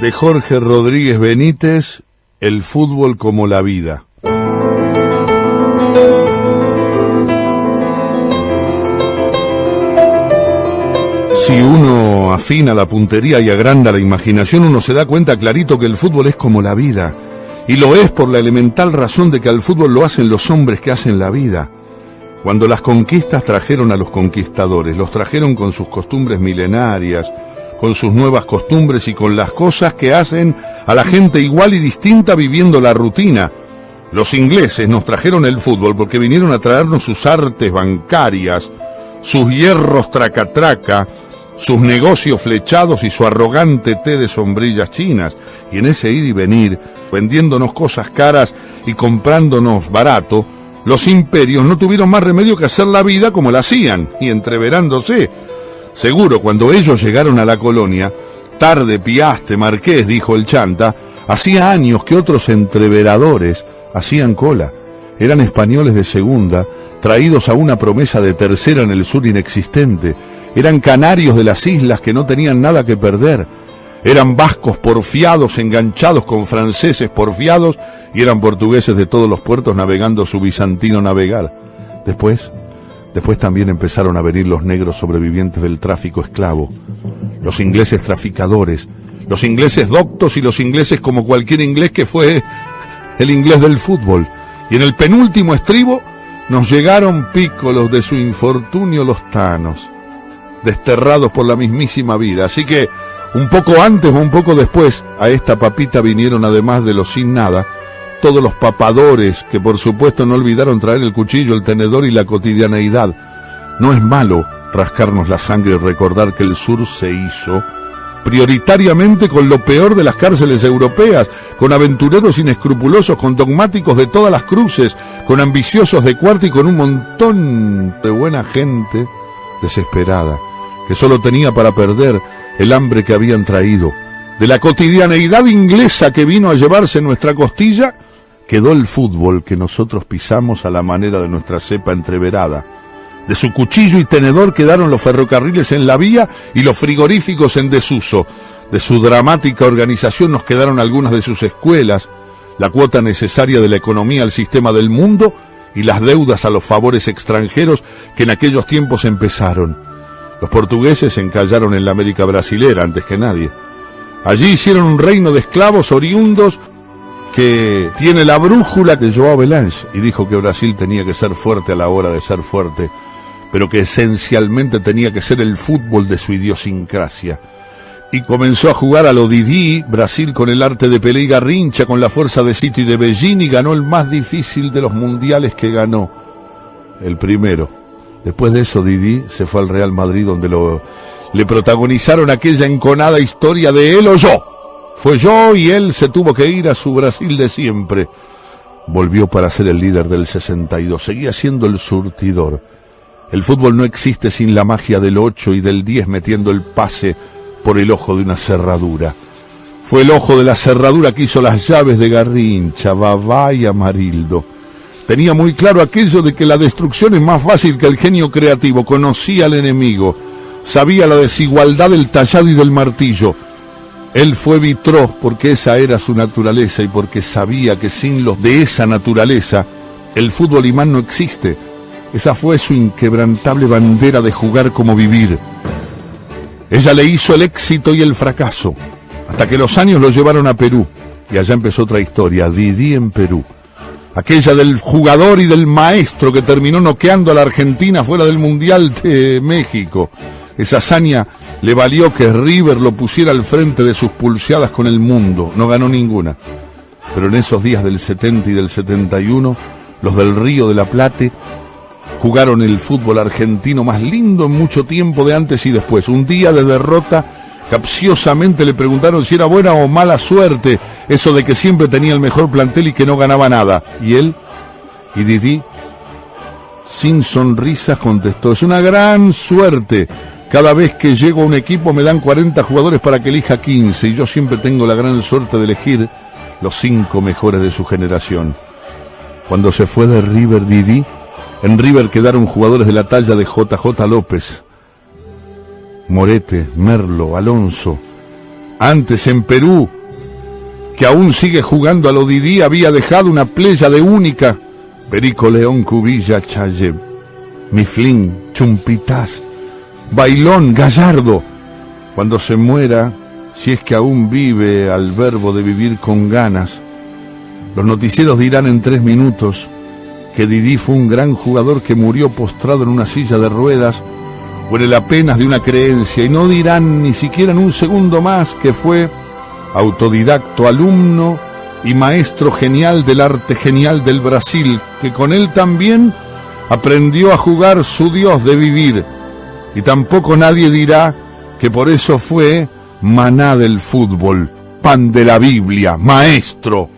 de Jorge Rodríguez Benítez, El fútbol como la vida. Si uno afina la puntería y agranda la imaginación, uno se da cuenta clarito que el fútbol es como la vida. Y lo es por la elemental razón de que al fútbol lo hacen los hombres que hacen la vida. Cuando las conquistas trajeron a los conquistadores, los trajeron con sus costumbres milenarias, con sus nuevas costumbres y con las cosas que hacen a la gente igual y distinta viviendo la rutina. Los ingleses nos trajeron el fútbol porque vinieron a traernos sus artes bancarias, sus hierros traca-traca, sus negocios flechados y su arrogante té de sombrillas chinas. Y en ese ir y venir, vendiéndonos cosas caras y comprándonos barato, los imperios no tuvieron más remedio que hacer la vida como la hacían, y entreverándose. Seguro, cuando ellos llegaron a la colonia, tarde piaste, marqués, dijo el chanta, hacía años que otros entreveradores hacían cola. Eran españoles de segunda, traídos a una promesa de tercera en el sur inexistente. Eran canarios de las islas que no tenían nada que perder. Eran vascos porfiados enganchados con franceses porfiados y eran portugueses de todos los puertos navegando su bizantino navegar. Después también empezaron a venir los negros sobrevivientes del tráfico esclavo, los ingleses traficadores, los ingleses doctos y los ingleses como cualquier inglés que fue el inglés del fútbol. Y en el penúltimo estribo nos llegaron pícolos de su infortunio los tanos, desterrados por la mismísima vida. Así que un poco antes o un poco después a esta papita vinieron, además de los sin nada, todos los papadores que por supuesto no olvidaron traer el cuchillo, el tenedor y la cotidianeidad. No es malo rascarnos la sangre y recordar que el sur se hizo prioritariamente con lo peor de las cárceles europeas, con aventureros inescrupulosos, con dogmáticos de todas las cruces, con ambiciosos de cuarta y con un montón de buena gente desesperada, que solo tenía para perder el hambre que habían traído. De la cotidianeidad inglesa que vino a llevarse nuestra costilla, quedó el fútbol que nosotros pisamos a la manera de nuestra cepa entreverada. De su cuchillo y tenedor quedaron los ferrocarriles en la vía y los frigoríficos en desuso. De su dramática organización nos quedaron algunas de sus escuelas, la cuota necesaria de la economía al sistema del mundo y las deudas a los favores extranjeros que en aquellos tiempos empezaron. Los portugueses se encallaron en la América brasilera antes que nadie. Allí hicieron un reino de esclavos oriundos que tiene la brújula de João Belange y dijo que Brasil tenía que ser fuerte a la hora de ser fuerte, pero que esencialmente tenía que ser el fútbol de su idiosincrasia. Y comenzó a jugar a lo Didi, Brasil con el arte de Pelé y Garrincha, con la fuerza de Sito y de Bellini, y ganó el más difícil de los mundiales que ganó, el primero. Después de eso Didi se fue al Real Madrid, donde le protagonizaron aquella enconada historia de él o yo. Fue yo y él se tuvo que ir a su Brasil de siempre. Volvió para ser el líder del 62, seguía siendo el surtidor. El fútbol no existe sin la magia del 8 y del 10 metiendo el pase por el ojo de una cerradura. Fue el ojo de la cerradura que hizo las llaves de Garrincha, Babá y Amarildo. Tenía muy claro aquello de que la destrucción es más fácil que el genio creativo. Conocía al enemigo, sabía la desigualdad del tallado y del martillo. Él fue Vitró porque esa era su naturaleza y porque sabía que sin los de esa naturaleza el fútbol imán no existe. Esa fue su inquebrantable bandera de jugar como vivir. Ella le hizo el éxito y el fracaso, hasta que los años lo llevaron a Perú, y allá empezó otra historia, Didi en Perú. Aquella del jugador y del maestro que terminó noqueando a la Argentina fuera del Mundial de México. Esa hazaña le valió que River lo pusiera al frente de sus pulseadas con el mundo. No ganó ninguna. Pero en esos días del 70 y del 71, los del Río de la Plata jugaron el fútbol argentino más lindo en mucho tiempo de antes y después. Un día de derrota, capciosamente le preguntaron si era buena o mala suerte eso de que siempre tenía el mejor plantel y que no ganaba nada. Y él, y Didi, sin sonrisas contestó: es una gran suerte. Cada vez que llego a un equipo me dan 40 jugadores para que elija 15 y yo siempre tengo la gran suerte de elegir los 5 mejores de su generación. Cuando se fue de River Didi, en River quedaron jugadores de la talla de JJ López, Morete, Merlo, Alonso, Antes en Perú, que aún sigue jugando a lo Didi, había dejado una pléyade única: Perico, León, Cubilla, Challe, Miflín, Chumpitaz, Bailón, Gallardo. Cuando se muera, si es que aún vive al verbo de vivir con ganas, los noticieros dirán en 3 minutos que Didi fue un gran jugador que murió postrado en una silla de ruedas o en el apenas de una creencia, y no dirán ni siquiera en un segundo más que fue autodidacto, alumno y maestro genial del arte genial del Brasil, que con él también aprendió a jugar su Dios de vivir. Y tampoco nadie dirá que por eso fue maná del fútbol, pan de la Biblia, maestro.